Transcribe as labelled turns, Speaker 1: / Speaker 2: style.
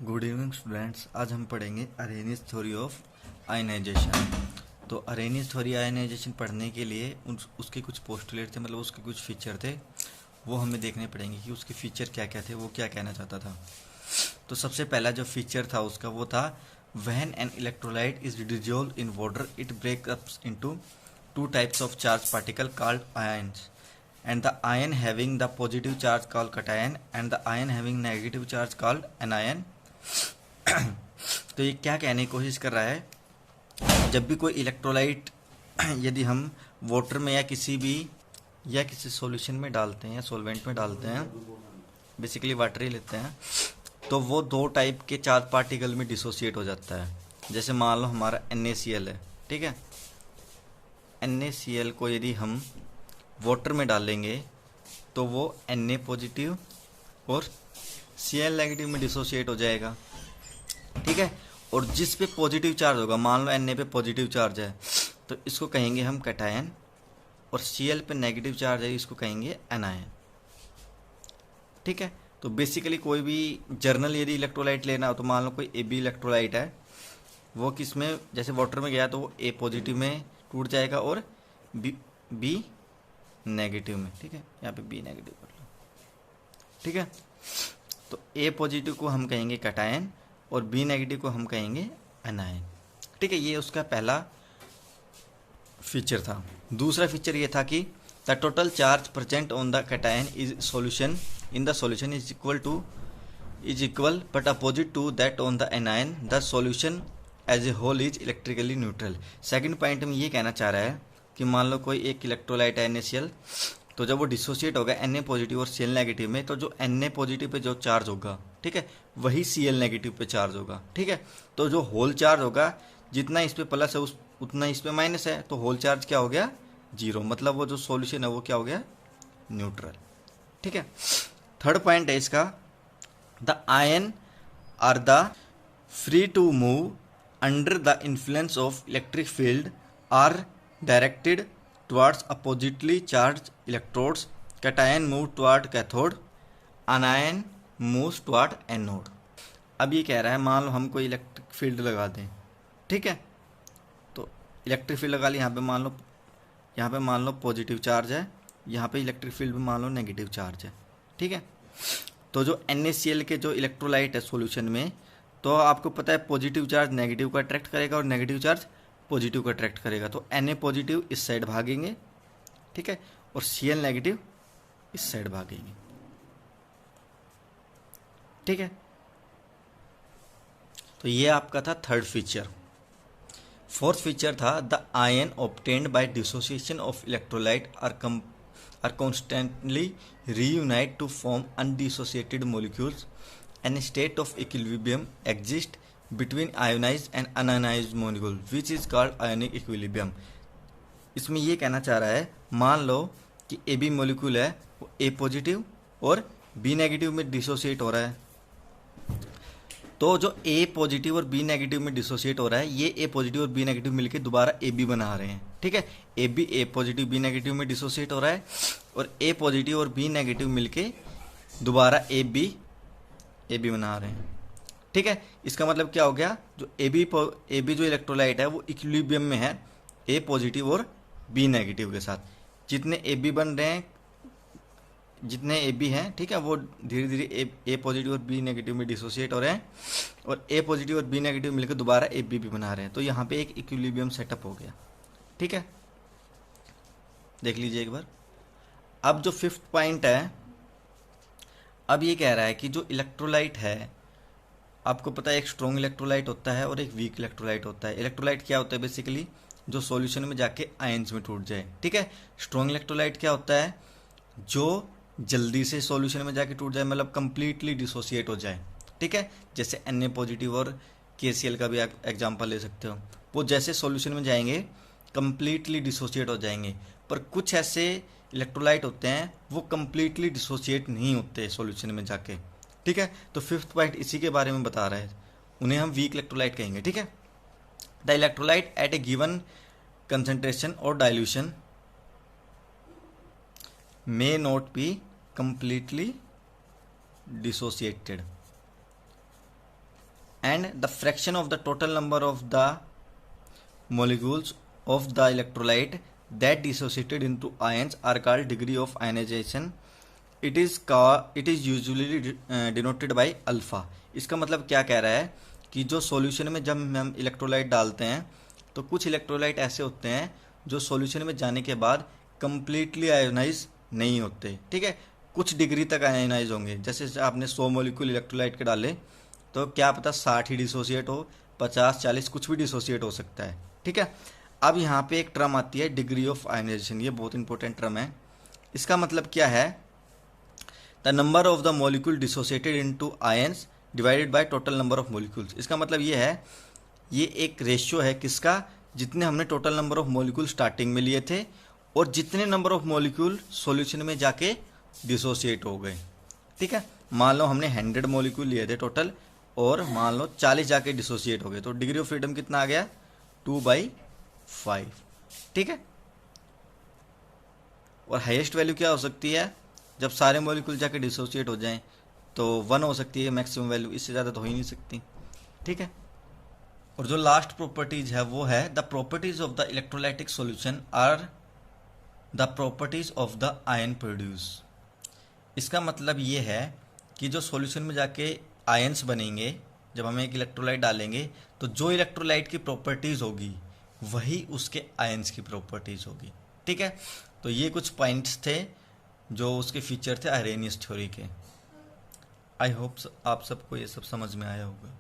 Speaker 1: Good evening students. आज हम पढ़ेंगे अरेनियस थ्योरी ऑफ आयनाइजेशन। तो अरेनियस थ्योरी आयनाइजेशन पढ़ने के लिए उसके कुछ पोस्टुलेट थे, मतलब उसके कुछ फीचर थे, वो हमें देखने पड़ेंगे कि उसके फीचर क्या क्या थे, वो क्या कहना चाहता था। तो सबसे पहला जो फीचर था उसका वो था, when an electrolyte is dissolve in water it breakups into two types of charge particle called ions, and the ion having the positive charge called cation and the ion having negative charge called anion। तो ये क्या कहने की कोशिश कर रहा है, जब भी कोई इलेक्ट्रोलाइट यदि हम वाटर में या किसी सॉल्यूशन में डालते हैं या सॉल्वेंट में डालते हैं, बेसिकली वाटर ही लेते हैं, तो वो दो टाइप के चार्ज पार्टिकल में डिसोसिएट हो जाता है। जैसे मान लो हमारा NaCl है, ठीक है। NaCl को यदि हम वाटर में डालेंगे तो वो Na पॉजिटिव और Cl नेगेटिव में डिसोसिएट हो जाएगा, ठीक है। और जिस पे पॉजिटिव चार्ज होगा, मान लो Na पे पॉजिटिव चार्ज है तो इसको कहेंगे हम कैटायन, और Cl पे नेगेटिव चार्ज है इसको कहेंगे एनायन, ठीक है। तो बेसिकली कोई भी जर्नल यदि इलेक्ट्रोलाइट लेना हो तो मान लो कोई AB इलेक्ट्रोलाइट है, वो किस में, जैसे वाटर में गया तो वो A पॉजिटिव में टूट जाएगा और B नेगेटिव में, ठीक है। यहाँ पे B नेगेटिव कर लो, ठीक है। तो A पॉजिटिव को हम कहेंगे कैटायन और B नेगेटिव को हम कहेंगे एनायन, ठीक है। ये उसका पहला फीचर था। दूसरा फीचर ये था कि the total charge present on the cation is solution in the solution is equal but opposite to that on the anion, the solution as a whole is electrically neutral. Second point में ये कहना चाह रहा है कि मान लो कोई एक इलेक्ट्रोलाइट है NaCl, तो जब वो डिसोसिएट होगा Na पॉजिटिव और Cl नेगेटिव में, तो जो Na पॉजिटिव पे जो चार्ज होगा, ठीक है, वही Cl नेगेटिव पे चार्ज होगा, ठीक है। तो जो होल चार्ज होगा, जितना इस पे प्लस है उतना इस पे माइनस है, तो होल चार्ज क्या हो गया, जीरो। मतलब वो जो सॉल्यूशन है वो क्या हो गया, न्यूट्रल, ठीक है। थर्ड पॉइंट है इसका, the ion are the free to move under the influence of electric field are directed towards oppositely charged electrodes, cation move toward cathode, anion moves toward anode। अब ये कह रहा है, मान लो हम कोई इलेक्ट्रिक फील्ड लगा दें, ठीक है। तो इलेक्ट्रिक फील्ड लगा ली, यहाँ पे मान लो पॉजिटिव चार्ज है, यहाँ पे इलेक्ट्रिक फील्ड में मान लो नेगेटिव चार्ज है, ठीक है। तो जो NaCl के जो इलेक्ट्रोलाइट है सॉल्यूशन में, तो आपको पता है पॉजिटिव चार्ज नेगेटिव को अट्रैक्ट करेगा और नेगेटिव चार्ज पॉजिटिव को अट्रैक्ट करेगा। तो Na पॉजिटिव इस साइड भागेंगे, ठीक है, और Cl नेगेटिव इस साइड भागेंगे, ठीक है। तो ये आपका था थर्ड फीचर। फोर्थ फीचर था, the ion obtained by dissociation of electrolyte are constantly reunite to form undissociated molecules and state of equilibrium exist between ionized and unionized molecule which is called ionic equilibrium। इसमें ये कहना चाह रहा है, मान लो कि AB molecule है, वो A पॉजिटिव और B नेगेटिव में डिसोसिएट हो रहा है। तो जो A पॉजिटिव और B नेगेटिव में डिसोसिएट हो रहा है, ये A पॉजिटिव और B नेगेटिव मिलकर दोबारा AB बना रहे हैं, ठीक है। A पॉजिटिव B नेगेटिव में डिसोसिएट हो रहा है और A पॉजिटिव और B नेगेटिव मिलके दोबारा AB बना रहे हैं, ठीक है। इसका मतलब क्या हो गया, जो AB जो इलेक्ट्रोलाइट है वो इक्विलिब्रियम में है A पॉजिटिव और B नेगेटिव के साथ। जितने AB बन रहे हैं, जितने AB हैं, ठीक है, वो धीरे धीरे A पॉजिटिव और B नेगेटिव में डिसोसिएट हो रहे हैं और A पॉजिटिव और B नेगेटिव मिलकर दोबारा AB भी बना रहे हैं। तो यहाँ पे एक इक्विलिब्रियम सेटअप हो गया, ठीक है। देख लीजिए एक बार। अब जो फिफ्थ पॉइंट है, अब ये कह रहा है कि जो इलेक्ट्रोलाइट है, आपको पता है एक स्ट्रॉन्ग इलेक्ट्रोलाइट होता है और एक वीक इलेक्ट्रोलाइट होता है। इलेक्ट्रोलाइट क्या होता है, बेसिकली जो सॉल्यूशन में जाके आयंस में टूट जाए, ठीक है। स्ट्रॉन्ग इलेक्ट्रोलाइट क्या होता है, जो जल्दी से सॉल्यूशन में जाके टूट जाए, मतलब कंप्लीटली डिसोसिएट हो जाए, ठीक है। जैसे Na पॉजिटिव और KCl का भी एग्जांपल ले सकते हो। वो जैसे सॉल्यूशन में जाएंगे कंप्लीटली डिसोसिएट हो जाएंगे। पर कुछ ऐसे इलेक्ट्रोलाइट होते हैं वो कंप्लीटली डिसोसिएट नहीं होते सॉल्यूशन में जाके, ठीक है। तो फिफ्थ पॉइंट इसी के बारे में बता रहा है, उन्हें हम वीक इलेक्ट्रोलाइट कहेंगे, ठीक है। The electrolyte at a given concentration और dilution may not be completely dissociated, and the fraction of the total number of the molecules of the electrolyte that dissociated into ions are called degree of ionization. It is usually denoted by alpha. इसका मतलब क्या कह रहा है कि जो solution में जब हम इलेक्ट्रोलाइट डालते हैं तो कुछ इलेक्ट्रोलाइट ऐसे होते हैं जो सॉल्यूशन में जाने के बाद कंप्लीटली आयोनाइज नहीं होते. ठीक है, कुछ डिग्री तक आयोनाइज होंगे. जैसे आपने 100 मोलिक्यूल इलेक्ट्रोलाइट के डाले तो क्या पता 60 ही डिसोसिएट हो, 50-40 कुछ भी डिसोसिएट हो सकता है. ठीक है, अब यहाँ पे एक टर्म आती है डिग्री ऑफ आयोनाइजेशन. ये बहुत इंपॉर्टेंट टर्म है. इसका मतलब क्या है? The number of the molecule dissociated into ions divided by total number of molecules. इसका मतलब ये है, ये एक रेशियो है किसका? जितने हमने total number of molecule starting में लिए थे और जितने नंबर ऑफ मॉलिक्यूल सॉल्यूशन में जाके डिसोसिएट हो गए. ठीक है, मान लो हमने 100 मॉलिक्यूल लिए थे टोटल और मान लो 40 जाके डिसोसिएट हो गए, तो डिग्री ऑफ फ्रीडम कितना आ गया? 2/5. ठीक है, और हाईएस्ट वैल्यू क्या हो सकती है? जब सारे मॉलिक्यूल जाके डिसोसिएट हो जाएं तो 1 हो सकती है मैक्सिमम वैल्यू, इससे ज़्यादा तो हो ही नहीं सकती. ठीक है, और जो लास्ट प्रॉपर्टीज है वो है the properties of the electrolytic solution are the properties of the ion produce. इसका मतलब ये है कि जो सॉल्यूशन में जाके आयंस बनेंगे, जब हम एक इलेक्ट्रोलाइट डालेंगे तो जो इलेक्ट्रोलाइट की प्रॉपर्टीज़ होगी वही उसके आयंस की प्रॉपर्टीज़ होगी. ठीक है, तो ये कुछ पॉइंट्स थे जो उसके फीचर थे आर्हेनियस थ्योरी के. आई होप आप सबको ये सब समझ में आया होगा.